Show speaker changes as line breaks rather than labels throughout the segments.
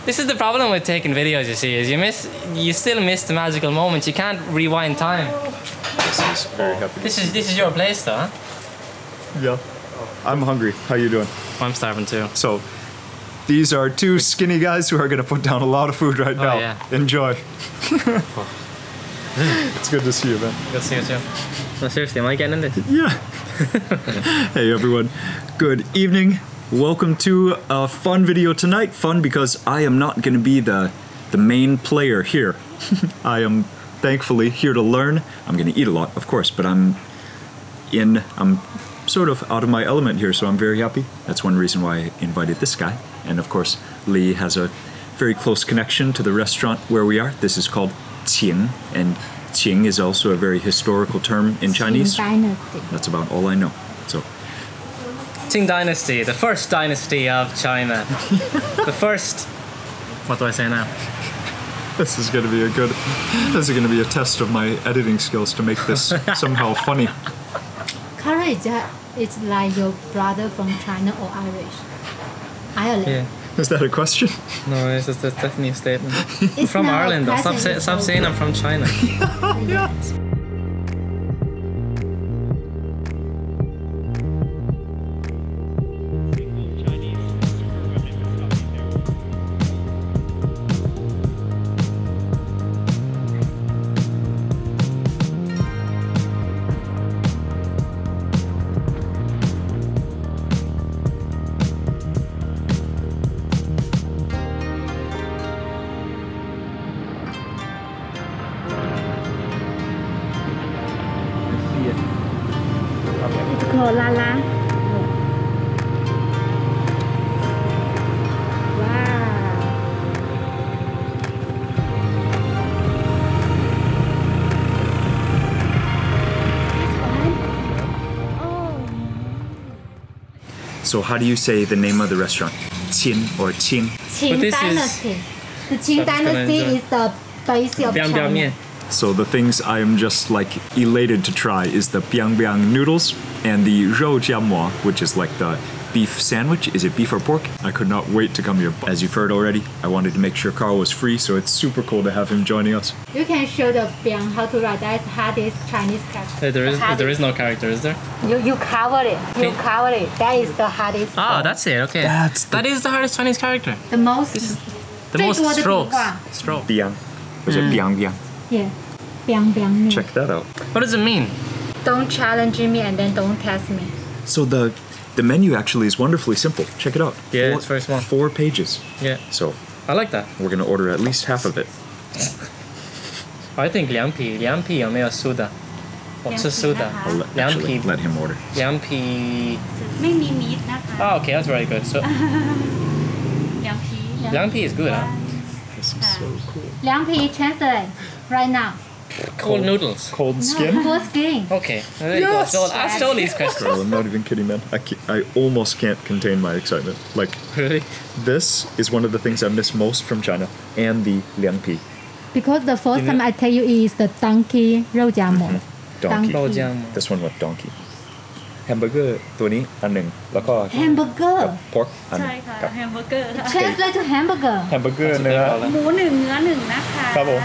This is the problem with taking videos, you see, is you still miss the magical moments. You can't rewind time.
This is very happy.
This is your place though, huh?
Yeah. I'm hungry. How you doing?
I'm starving too.
So, these are two skinny guys who are gonna put down a lot of food right now.
Yeah.
Enjoy. It's good to see you, man.
Good to see you too. No, seriously, am I getting in this?
Yeah. Hey everyone. Good evening. Welcome to a fun video tonight. Fun because I am not gonna be the main player here. I am thankfully here to learn. I'm gonna eat a lot, of course, but I'm sort of out of my element here, so I'm very happy. That's one reason why I invited this guy. And of course, Lee has a very close connection to the restaurant where we are. This is called Chiang, and Chiang is also a very historical term in Chinese.
Dynasty.
That's about all I know. So,
Qing Dynasty, the first dynasty of China. The first. What do I say now?
this is gonna be a test of my editing skills to make this somehow funny.
Karl, it's like your brother from China or Irish? Ireland.
Yeah.
Is that a question?
No, it's definitely a statement.
It's
I'm from
not
Ireland though.
present,
Stop
it's
saying I'm from China.
Yeah.
La la. Wow.
So how do you say the name of the restaurant? Qin or Qing?
Qing
this is-
Dynasty. The Qing
I'm just gonna
Dynasty
enjoy.
is the base of
Biang biang
China.
mian.
So the things I am just like elated to try is the biang biang noodles and the rou jiamuo, which is like the beef sandwich. Is it beef or pork? I could not wait to come here. As you've heard already, I wanted to make sure Karl was free, so it's super cool to have him joining us.
You can show the biang how to write. That's hardest Chinese character.
Hey, there
The
is no character, is there?
You covered it. You
Okay.
covered it. That is the hardest.
Ah, that's it. Okay. That is the hardest Chinese character.
the most.
The most
最多的笔
strokes.
画
Stroke.
Biang. Was it biang biang?
Yeah. Biang biang. mean.
Check that out.
What does it mean?
Don't challenge me and then don't test me.
So the menu actually is wonderfully simple. Check it out.
Yeah, it's very small.
4 pages.
Yeah,
So
I like that.
we're gonna order at least half of it.
I think Liang Pi 有没有苏的？我吃苏的。
I'll actually let him order.
Liang Pi.
ไม่มีมีดนะคะ
Oh, okay, that's very good. So
凉皮
Liang Pi is good, huh?
This is so cool.
凉皮 translate right now.
Cold noodles.
Cold skin?
Full skin.
Okay, there you go. So ask all these questions.
Bro, I'm not even kidding, man. I almost can't contain my excitement. Like,
Really?
this is one of the things I miss most from China, and the Liang Pi.
Because the first time I tell you is the donkey 肉夹馍
Donkey.
肉酱
This one with donkey. Hamburger ตัวนี้อันหนึ่งแล้วก็
hamburger
กับ pork อัน
ใช่ค่ะ
กับ
แฮมเบอร์เกอร์ค่ะ
translate to hamburger
hamburger เนื้อ
หมูหนึ่งเนื้อหนึ่งนะคะ
ครับผม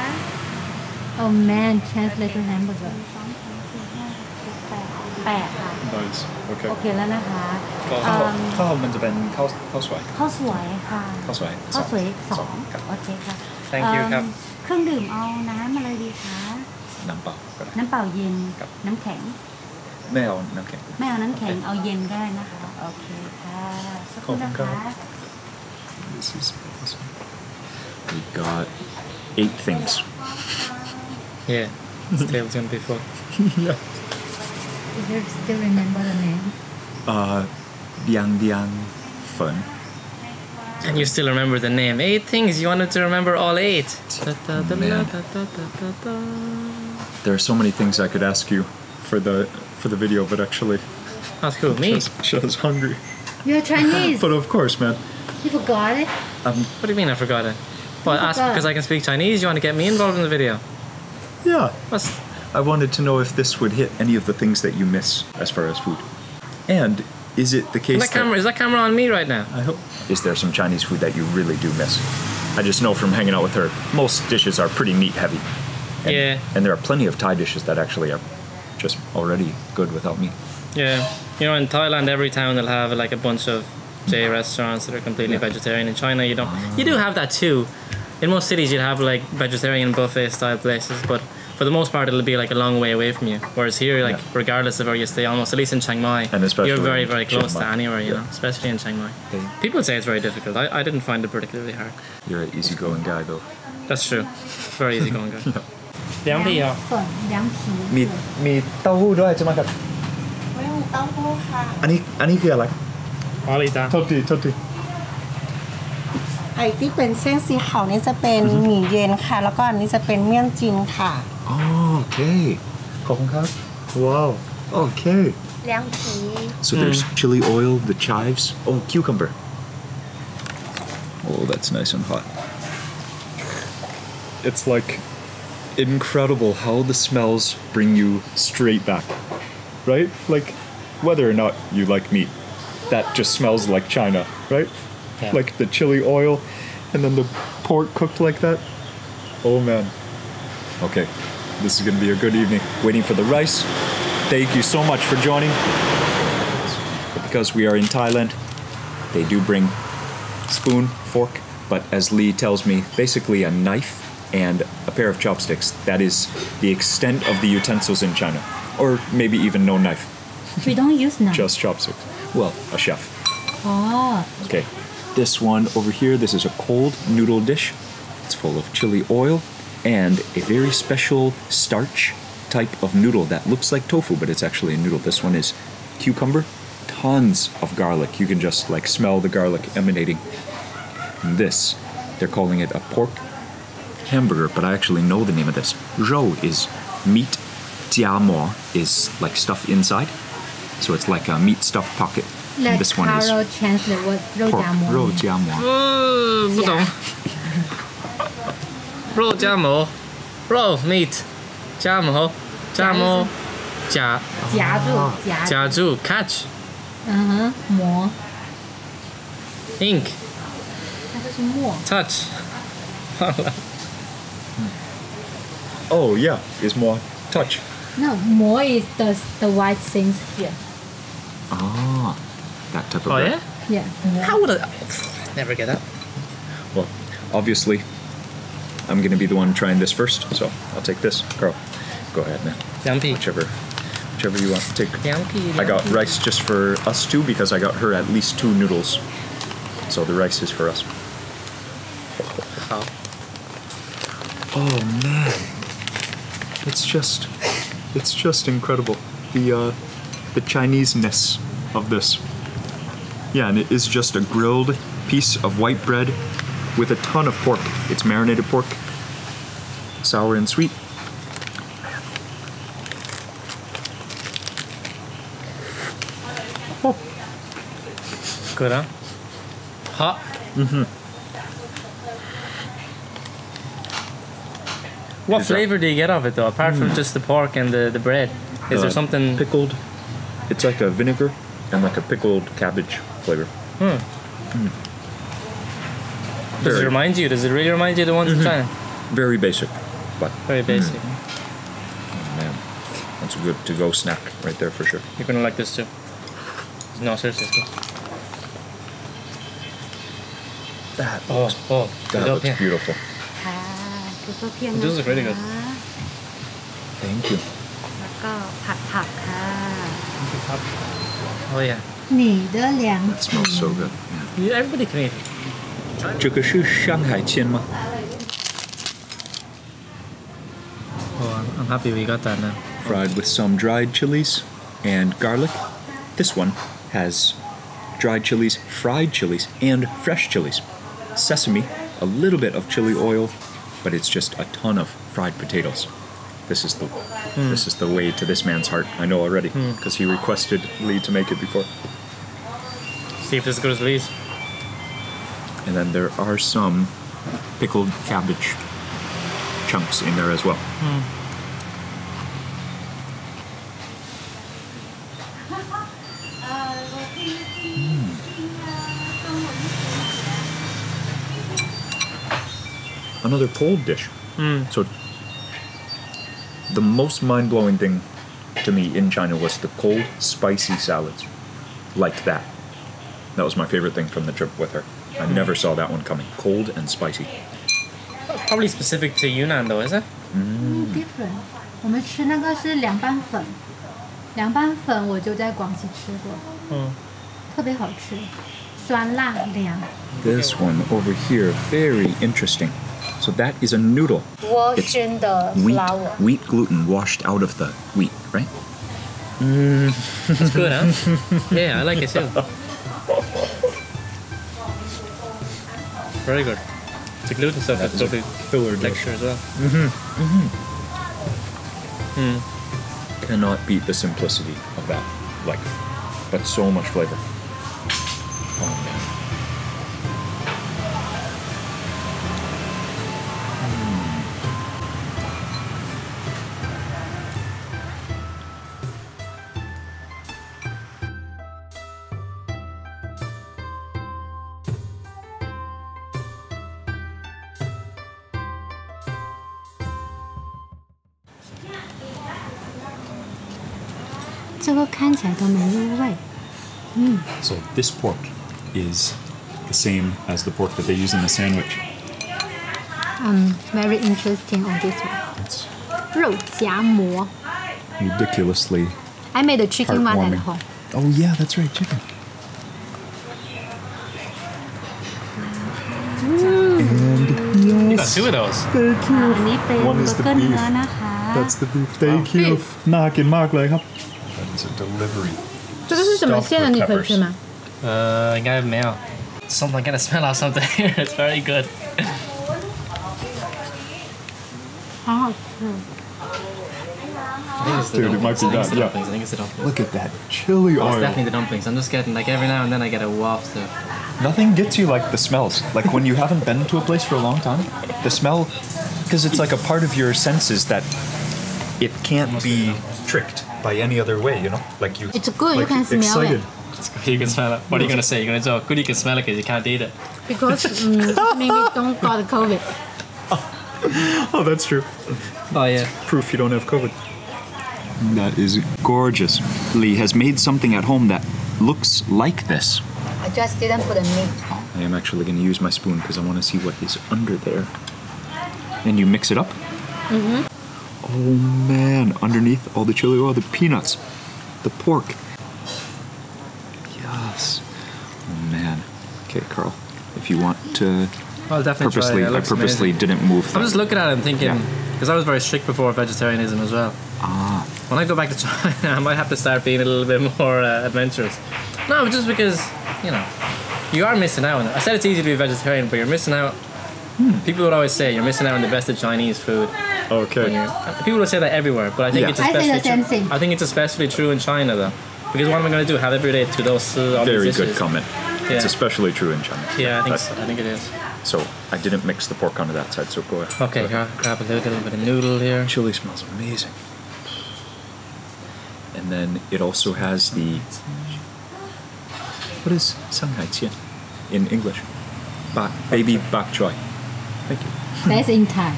oh man translate to hamburger แปดค่ะ
Nice.
โอ
Okay.
เคแล้วนะคะ
ข้าวมันจะเป็นข้าวสวย
ข้าวสวยค่ะ
ข้าวสวย
ข้าวสวยสอง
ครับ
โอเคค่ะ
Thank you ครับ
เครื่องดื่มเอาน้ำอะไรดีคะ
น้ำเปล่าก็ได้
น้ำเปล่าเย็น
ครับ
น้ำแข็ง
ไม่เอาน้ำแข็ง
ไม่เอาน้ำแข็งเอาเย็นได้นะคะ โอเคค่ะสักครู่นะ
ขอบคุณครั
คะ
บ This is awesome. We got 8 things.
Yeah, this table's gonna be full.
Yeah.
Do you still remember the name
Biang biang fun.
And you still remember the name. 8 things. You wanted to remember all 8.
Man. There are so many things I could ask you for the video, but actually,
That's cool. Me?
Show's hungry.
You're Chinese
But of course, man.
you forgot it
What do you mean I forgot it? Well, ask because I can speak Chinese. You want to get me involved in the video?
Yeah.
What's
I wanted to know if this would hit any of the things that you miss as far as food. And is it the case
is that camera on me right now?
I hope. Is there some Chinese food that you really do miss? I just know from hanging out with her, most dishes are pretty meat heavy. And,
Yeah.
And there are plenty of Thai dishes that actually are just already good without meat.
Yeah. You know, in Thailand, every town will have like a bunch of J restaurants that are completely vegetarian. In China, you don't. You do have that too. In most cities, you'd have like vegetarian buffet style places, but for the most part, it'll be like a long way away from you. Whereas here, like regardless of where you stay, almost at least in Chiang Mai,
And especially
you're very,
in
very
Chiang
close to
Mai.
anywhere. You know, especially in Chiang Mai. People say it's very difficult. I didn't find it particularly hard.
You're an easygoing guy though.
That's true. Very easy going, guys. Liang Pi 啊
粉凉皮
มีเต้าหู้ด้วยใช่ไหมครับ
ไม่มีเต้าหู้ค่ะ
อันนี้คืออะไร
阿里达
โทษที
ไอ้ที่เป็นเส้นสีขาวนี่จะเป็นหมี่เย็นค่ะ แล้วก็อันนี้จะเป็นเมี่ยงจินค่ะ
โอเคขอบคุณครับว้าวโอเค
เลี้ยงผี
So there's chili oil, the chives, oh cucumber. Oh, that's nice and hot. It's like incredible how the smells bring you straight back, right? Like whether or not you like meat, that just smells like China, right?
Yeah.
Like the chili oil and then the pork cooked like that. Oh man. Okay, this is gonna be a good evening. Waiting for the rice. Thank you so much for joining. Because we are in Thailand, they do bring spoon, fork, but as Lee tells me, basically a knife and a pair of chopsticks. That is the extent of the utensils in China. Or maybe even no knife,
we don't use knife
just chopsticks. Well, a chef.
อ๋อ
Okay, this one over here, this is a cold noodle dish. It's full of chili oil and a very special starch type of noodle that looks like tofu, but it's actually a noodle. This one is cucumber, tons of garlic. You can just like smell the garlic emanating. And this, they're calling it a pork hamburger, but I actually know the name of this. Rou is meat, jia mo is like stuff inside. So it's like a meat stuffed pocket. And
let
this one is
Karl translate what 肉
pork,
夹馍
rou jia mo.
不懂。肉夹馍，肉 meat，夹馍，夹馍，夹
夹住
夹住 catch
馍
ink
它就是沫
touch。
Oh yeah, is more touch.
no 馍 is the white things here
Ah, that type of
Oh
bread.
yeah?
yeah 馍
How would I never get that?
Well, obviously, I'm gonna be the one trying this first, so I'll take this. Karl, go ahead, man.
Liang Pi.
Whichever you want to take.
Liang Pi.
I got rice just for us two because I got her at least 2 noodles. So the rice is for us.
好。
Oh man, it's just incredible. The Chinese-ness of this. Yeah, and it is just a grilled piece of white bread with a ton of pork. It's marinated pork, sour and sweet.
Good, huh? Hot. What
Is that-
flavor do you get of it though, apart from just the pork and the bread? Is there something?
Pickled. It's like a vinegar and like a pickled cabbage flavor.
Does it
Very,
remind you? Does it really remind you of the ones in China?
very basic, but
Very basic.
man, that's a good to-go snack right there for sure.
You're gonna like this too. No, seriously, it's good.
That
Oh,
that
good
looks
up here.
beautiful.
ค่ะคือเพียง
It does look really good.
Thank you.
แล้วก็ผัดผักค่ะ
Oh yeah.
你的凉
That smells so good.
Everybody can eat it.
这个是上海签吗？
Oh, I'm happy we got that now.
Fried with some dried chilies and garlic. This one has dried chilies, fried chilies, and fresh chilies. Sesame, a little bit of chili oil, but it's just a ton of fried potatoes. This is the way to this man's heart. I know already because he requested Lee to make it before.
See if this is as good as Lee's.
And then there are some pickled cabbage chunks in there as well. another cold dish. So the most mind-blowing thing to me in China was the cold, spicy salads. Like that. That was my favorite thing from the trip with her. I never saw that one coming. Cold and spicy.
Probably specific to Yunnan though, is it?
different。我们吃那个是凉拌粉，凉拌粉我就在广西吃过，特别好吃，酸辣凉。
This one over here, very interesting. So that is a noodle.
我选的 flour。
Wheat gluten washed out of the wheat, right?
It's good, huh? Yeah, I like it too. Very good. The gluten stuff is totally
filler
texture as well.
Cannot beat the simplicity of that. Like, but so much flavor. Oh man.
这个看起来都没入味。
So this pork is the same as the pork that they use in the sandwich.
Very interesting on this one.
It's
肉夹馍。
ridiculously
I made a chicken one at
heartwarming.
home.
Oh yeah, that's right, chicken.
You got two of those.
อันนี้เป็น
One
เบอ
is
ร์
the
เกอร์
beef.
เนื้อนะคะ
That's the beef. Thank you. น่ากินมากเลยครับ That is a delivery.
这个是什么馅的？你可以吃吗？
应该没有。Something, I gotta smell out something here. It's very good.
好好吃。
I think it's the
Dude, it might be
dumplings. I think it's the
that, yeah.
dumplings. I think it's the dumplings.
Look at that chili
Oh, it's
oil.
definitely the dumplings. I'm just getting, like, every now and then I get a waft of...
Nothing gets you like the smells. Like when you haven't been to a place for a long time, the smell, because it's like a part of your senses that it can't be tricked by any other way, you know? Like you.
It's good, you
like,
can smell
excited.
it.
You can smell it. What are you gonna say? You're gonna joke. Good, you can smell it because you can't eat it.
Because maybe don't got COVID.
Oh, that's true.
Oh yeah.
Proof you don't have COVID. That is gorgeous. Lee has made something at home that looks like this.
I just didn't put a meat.
I am actually going to use my spoon because I want to see what is under there. And you mix it up? Mm-hmm. Oh man, underneath all the chili oil, the peanuts, the pork. Yes. Oh man. Okay, Carl, if you want to...
I'll definitely
purposely,
try it. It
I
looks
purposely
amazing.
didn't move.
I'm just looking at it and thinking,
Yeah.
because I was very strict before vegetarianism as well.
Ah.
When I go back to China, I might have to start being a little bit more adventurous. No, just because, you know, you are missing out on it. I said it's easy to be a vegetarian, but you're missing out. People would always say you're missing out on the best of Chinese food.
Okay.
People would say that everywhere, but I think
Yeah.
it's
I say
especially
the same
true.
thing.
I think it's especially true in China, though, because what am I going to do? Have every day to those all
Very
these
good
dishes?
comment. It's
Yeah.
especially true in China.
Yeah, I think
But-
so. I think it is.
So I didn't mix the pork onto that side, so go ahead.
Okay,
Go ahead.
grab a little bit of noodle here.
Chili smells amazing. And then it also has the... What is Shanghai Xi'an in English? Baby bok choy. Thank you.
That's in Thai.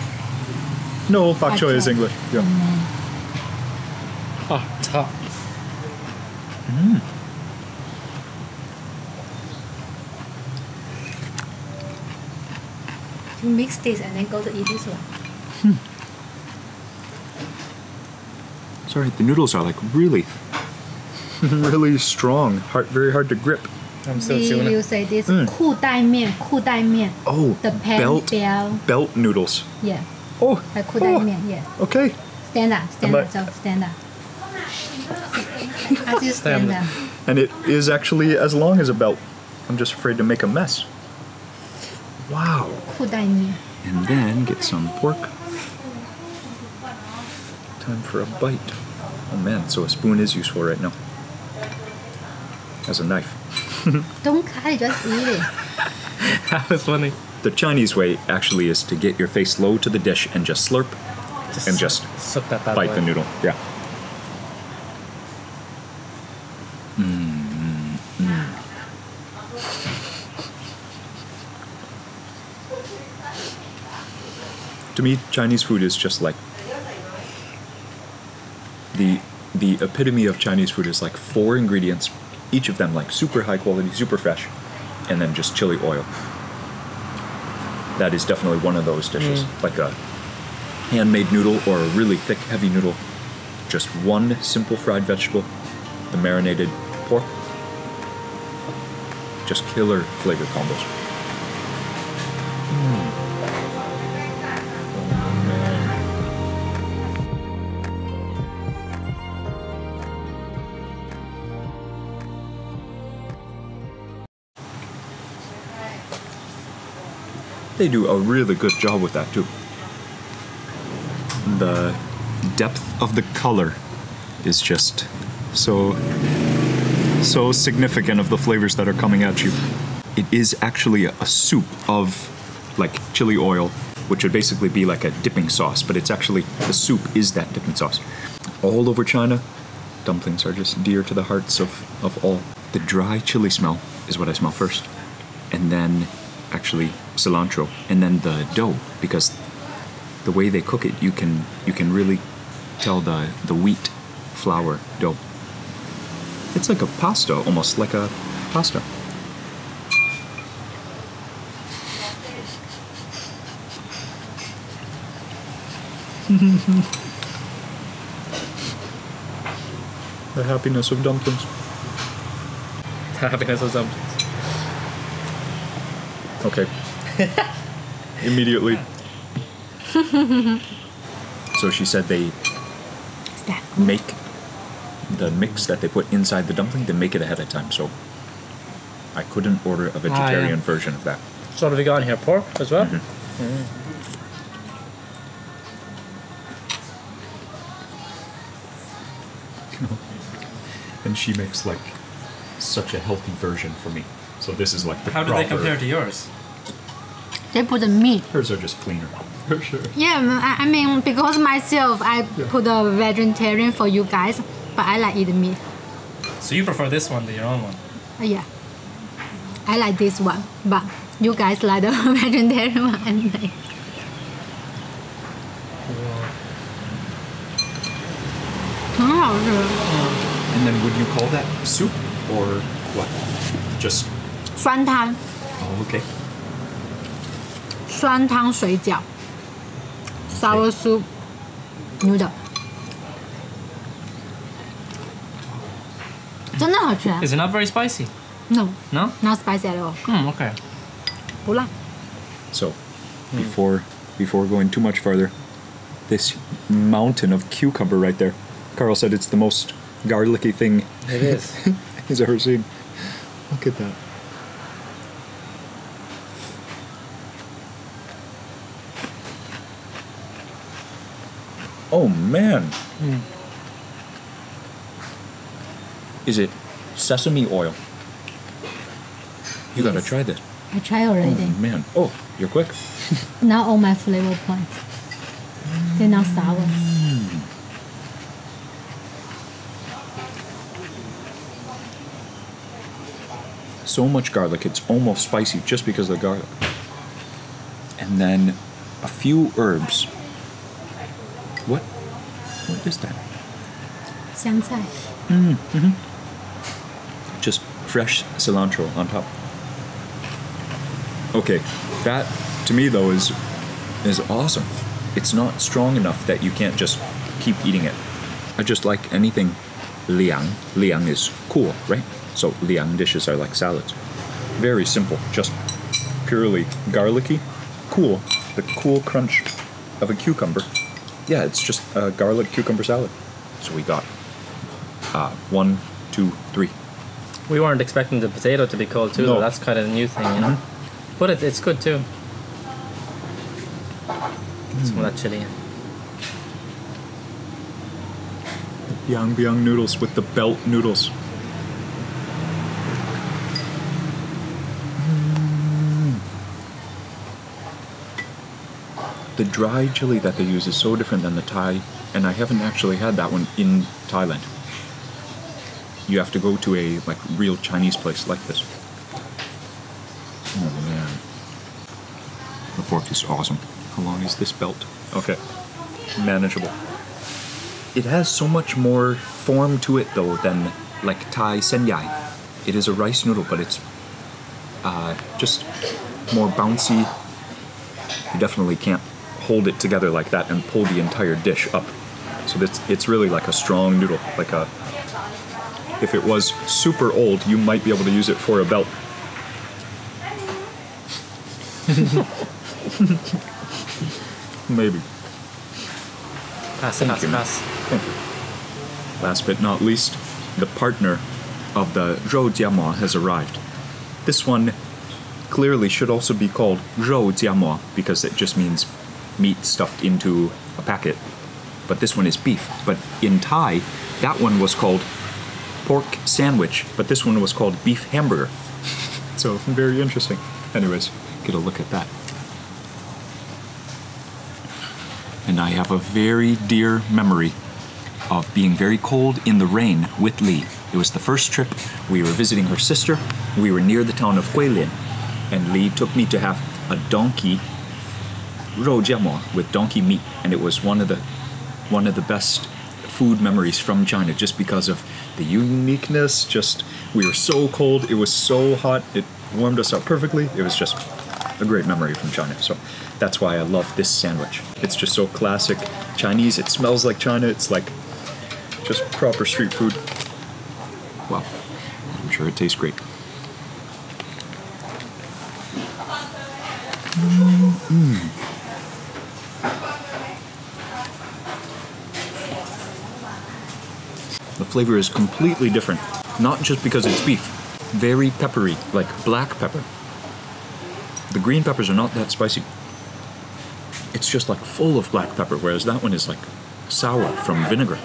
No, bok choy
choy.
is English. Yeah.
Oh, top.
You mix this and then go to eat this one.
Sorry, the noodles are like really, really strong. Very hard to grip.
I'm still
We
chewing
will
it.
say this 裤带面, 裤带面.
Oh,
The pan
belt noodles.
Yeah.
Oh,
Like 裤带面, yeah.
okay.
Stand up, stand
Am
up, so stand up. As you
Stand
stand
up.
up.
And it is actually as long as a belt. I'm just afraid to make a mess. Wow.
裤带面.
And then get some pork. Time for a bite. Oh man, so a spoon is useful right now. As a knife.
Don't cut it, just eat it.
That was funny.
The Chinese way actually is to get your face low to the dish and just slurp and just
suck that bad
bite
boy.
the noodle. Yeah. To me, Chinese food is just like the epitome of Chinese food is like 4 ingredients, each of them like super high quality, super fresh, and then just chili oil. That is definitely one of those dishes, like a handmade noodle or a really thick, heavy noodle. Just one simple fried vegetable, the marinated pork. Just killer flavor combos. They do a really good job with that too. The depth of the color is just so significant of the flavors that are coming at you. It is actually a soup of like chili oil, which would basically be like a dipping sauce, but it's actually, the soup is that dipping sauce. All over China, dumplings are just dear to the hearts of all. The dry chili smell is what I smell first, and then actually cilantro, and then the dough, because the way they cook it, you can really tell the wheat flour dough. It's like a pasta, almost like a pasta. The happiness of dumplings.
The happiness of dumplings.
Okay. Immediately. So she said they make the mix that they put inside the dumpling, they make it ahead of time, so I couldn't order a vegetarian version of that.
So what have we got in here? Pork as well?
And she makes like such a healthy version for me. So this is like the
How do they compare to yours?
They put the meat.
Hers are just cleaner. For sure.
Yeah, I mean, because myself, I put a vegetarian for you guys, but I like eating meat.
So you prefer this one to your own one?
Yeah. I like this one, but you guys like the vegetarian one. And like,
And then would you call that soup or what? Just
酸汤
oh, okay.
酸汤水饺 sour soup noodle 真的好吃
Is it not very spicy?
No,
No?
not spicy at all.
Okay.
不辣
So before going too much farther, this mountain of cucumber right there. Karl said it's the most garlicky thing
It is.
he's ever seen. Look at that. Oh man. Is it sesame oil? You gotta try this.
I tried already.
Oh man. Oh, you're quick.
Now all my flavor points. They're not sour.
So much garlic, it's almost spicy just because of the garlic. And then a few herbs. What is that?
香菜
Just fresh cilantro on top. Okay, that to me though is awesome. It's not strong enough that you can't just keep eating it. I just like anything liang. Liang is cool, right? So liang dishes are like salads. Very simple, just purely garlicky, cool. The cool crunch of a cucumber. Yeah, it's just a garlic cucumber salad. So we got 1, 2, 3.
We weren't expecting the potato to be cold too,
No.
though. That's kind of a new thing, you know? But it's good too. Some of that chili in.
Biang biang noodles with the belt noodles. The dry chili that they use is so different than the Thai, and I haven't actually had that one in Thailand. You have to go to a like real Chinese place like this. Oh man. The pork is awesome. How long is this belt? Okay, manageable. It has so much more form to it though than like Thai sen yai. It is a rice noodle, but it's just more bouncy. You definitely can't hold it together like that and pull the entire dish up. So it's really like a strong noodle. Like a, if it was super old, you might be able to use it for a belt. Maybe.
Pass.
Thank you. Last but not least, the partner of the zhou jiamo has arrived. This one clearly should also be called zhou jiamo because it just means meat stuffed into a packet. But this one is beef. But in Thai, that one was called pork sandwich, but this one was called beef hamburger. So very interesting. Anyways, get a look at that. And I have a very dear memory of being very cold in the rain with Lee. It was the first trip. We were visiting her sister. We were near the town of Huilin, and Lee took me to have a donkey rou jiamo with donkey meat, and it was one of the best food memories from China just because of the uniqueness. Just we were so cold, it was so hot, it warmed us up perfectly. It was just a great memory from China. So that's why I love this sandwich. It's just so classic Chinese. It smells like China. It's like just proper street food. Wow, I'm sure it tastes great. The flavor is completely different. Not just because it's beef. Very peppery, like black pepper. The green peppers are not that spicy. It's just like full of black pepper, whereas that one is like sour from vinegar.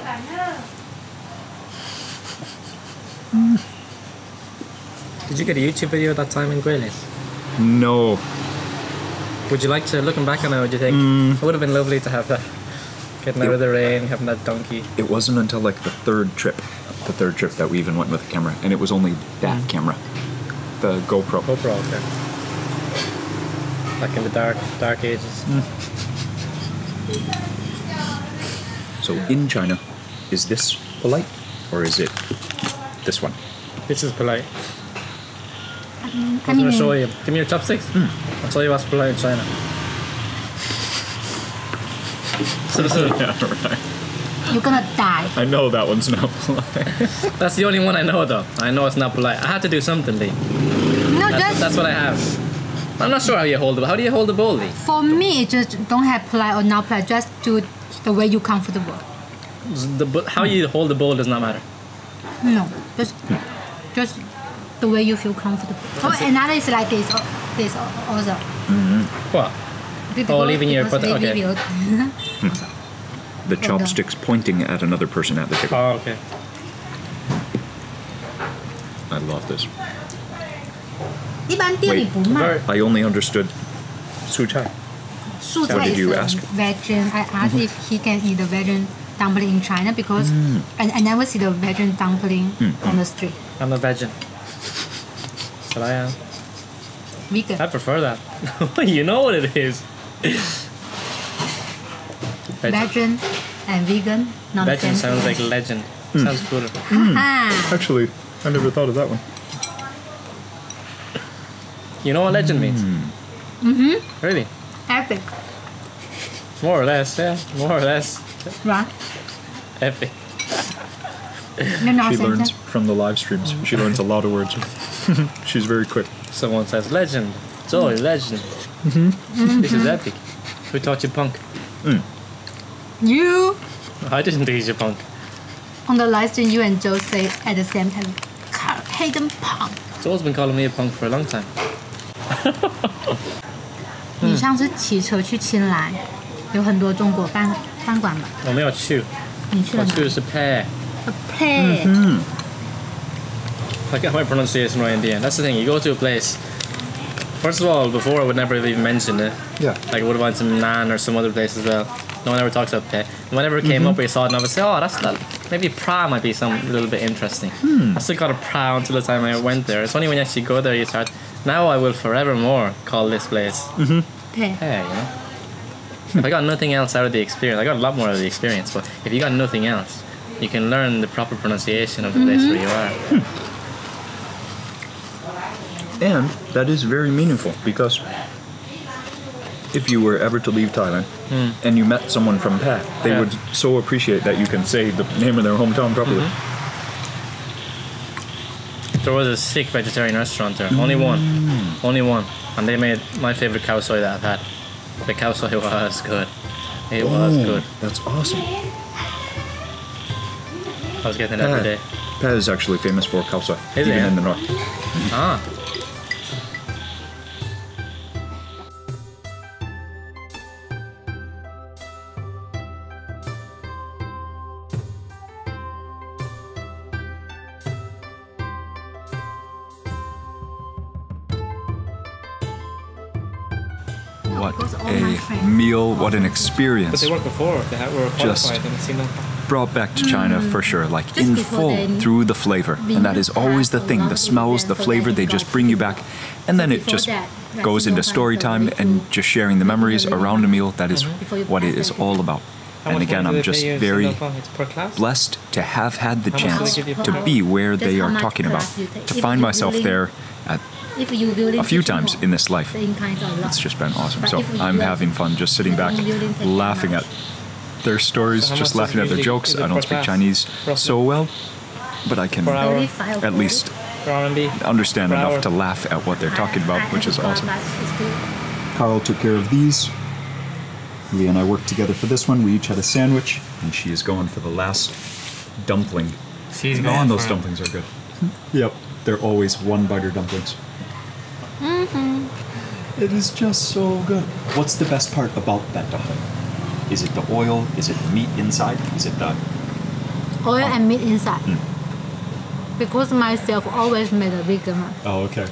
Did you get a YouTube video at that time in Guilin?
No.
Would you like to, looking back on it, would you think it would have been lovely to have that? Getting out of the rain, having that donkey.
It wasn't until like the third trip that we even went with a camera, and it was only that camera. The GoPro.
GoPro, okay. Back in the dark ages.
So in China, is this polite or is it this one?
This is polite.
I
I'm
mean,
gonna show you. Give me your chopsticks. I'll show you what's polite in China.
Yeah, right.
you're gonna die.
I know that one's not polite.
That's the only one I know though. I know it's not polite. I had to do something, Lee.
No,
That's what I have. I'm not sure how you hold it. How do you hold the bowl, Lee?
for me, it just don't have polite or not polite. Just do the way you're comfortable.
How you hold the bowl does not matter.
No, just the way you feel comfortable. Oh, another is like this. This also.
What? Leaving your
because
okay.
they leave you-
The chopsticks pointing at another person at the table.
Oh, okay.
I love this.
一般店里不卖。
Very-
I only understood su chai.
素
What
菜
did you
is
ask?
vegan. I asked if he can eat the vegan dumpling in China because I never see the vegan dumpling on the street.
I'm a vegan. But I am.
Vegan.
I prefer that. You know what it is.
Vegan and vegan, not the
Vegan
same
sounds
thing.
like legend. Sounds cooler.
Ah,
Actually, I never thought of that one.
You know what legend means? Really?
epic,
More or less, yeah. More or less.
right?
Epic.
No
She
nonsense.
learns from the live streams. She learns a lot of words. She's very quick.
Someone says legend. Joy, legend. This is epic. Who taught you punk?
You
I didn't teach you punk.
on the live stream, you and Joe say at the same time, Karl, Hayden Pong.
Joel's been calling me a punk for a long time.
你上次骑车去青莱，有很多中国饭馆吧？
我没有去，
你去了哪？
我去的是 Pear.
A play.
I got my pronunciation right in the end. That's the thing. You go to a place. First of all, before I would never have even mentioned it.
Yeah.
Like I would have went to Nan or some other place as well. No one ever talks about Pear. And whenever it came up, we saw it, and I would say, "Oh, that's that. Maybe pra might be some a little bit interesting." I still got a pra until the time I went there. It's only when you actually go there you start. Now I will forevermore call this place
Play.
Pear. You know. If I got nothing else out of the experience, I got a lot more out of the experience, but if you got nothing else, you can learn the proper pronunciation of the place where you are.
And that is very meaningful because if you were ever to leave Thailand and you met someone from Pat, they would so appreciate that you can say the name of their hometown properly.
There was a Sikh vegetarian restaurant there, only one, and they made my favorite khao soi that I've had. The khao soi was good. It was good.
That's awesome.
I was getting it every day.
Pat is actually famous for khao soi,
Is
even
it?
in the north.
Ah.
What
Because all my
a
friends-
meal, what an
But
experience.
they worked before. They were
Just-
qualified and seen them.
Brought back to China for sure, like
Just
in
before
full
then,
through the flavor.
we
And that is
used to
always the
have a
thing,
lot
the
of
smells, the
events, so
flavor,
that
they
we
just
got
bring you
to-
back. And then it
before
just
that,
goes into story time and just sharing the memories around a meal. That is
Before you
what it
pass
is
that.
all about.
How
And
much
again,
money do
I'm
they
just
pay you in
very
Singapore? It's per class?
blessed to have had the
How much do they
chance
give you
to
per
be where
That's
they
how
are
much
talking about,
class you take.
to
If
find
you
myself
really-
there at
If you willing
a few
to
times
take
in this life.
the income a lot.
It's just been awesome.
But
So
if you
I'm
like-
having fun just sitting back,
willing to take
laughing
that
at their stories,
So how
just
much
laughing
is
at their
usually-
jokes.
is it
I
per
don't speak
class,
Chinese
roughly?
so well, but I can
Per hour?
35
at least
For R&B?
understand
Per
enough
hour?
to laugh at what they're talking about, which is awesome.
It's good.
Karl took care of these. Leah and I worked together for this one. We each had a sandwich, and she is going for the last dumpling.
She's
Man,
going
those
for it.
dumplings are good. Yep, they're always one-biter dumplings. It is just so good. What's the best part about that dumpling? Is it the oil? Is it the meat inside? Is it the...
Oil and meat inside. Because myself always made a vegan one.
Oh, okay.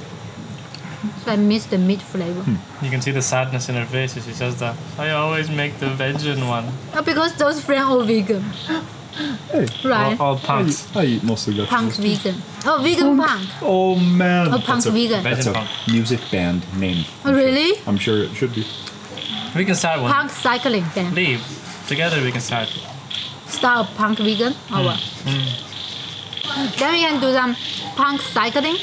So I miss the meat flavor.
You can see the sadness in her face as she says that. I always make the vegan one.
Because those friends are vegan.
Hey,
Right?
All punks.
I eat mostly
Punk
vegetables.
vegan. Oh, vegan punk.
Oh, man.
Oh, punk vegan.
That's a
Punk.
music band name.
Oh, really?
I'm sure it should be.
We can start one.
Punk cycling then.
Leave. Together we can start.
Start a punk vegan or what? Then we can do some punk cycling.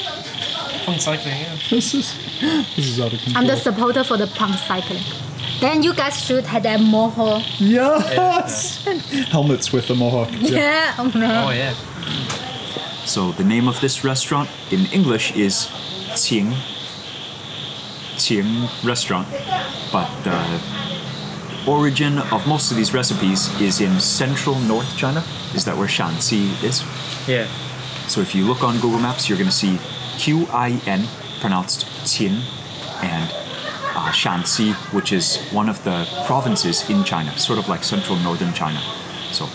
Punk cycling, yeah.
This is out of control.
I'm the supporter for the punk cycling. Then you guys should have that mohawk.
Yes! Helmets with the mohawk.
Yeah. Oh no.
Oh yeah.
So the name of this restaurant in English is Chiang restaurant, but the origin of most of these recipes is in central North China. Is that where Shanxi is?
Yeah.
So if you look on Google Maps, you're going to see Qin, pronounced Qin, and Shanxi, which is one of the provinces in China, sort of like central northern China. So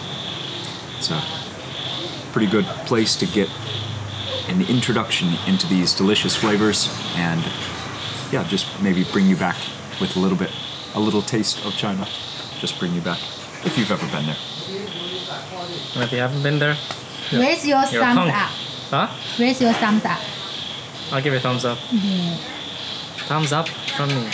it's a pretty good place to get an introduction into these delicious flavors, and yeah, just maybe bring you back with a little taste of China. Just bring you back if you've ever been there.
And if you haven't been there,
Raise your
you're a
thumbs
punk.
up.
Huh?
Raise your thumbs up.
I'll give you a thumbs up. Thumbs up from me.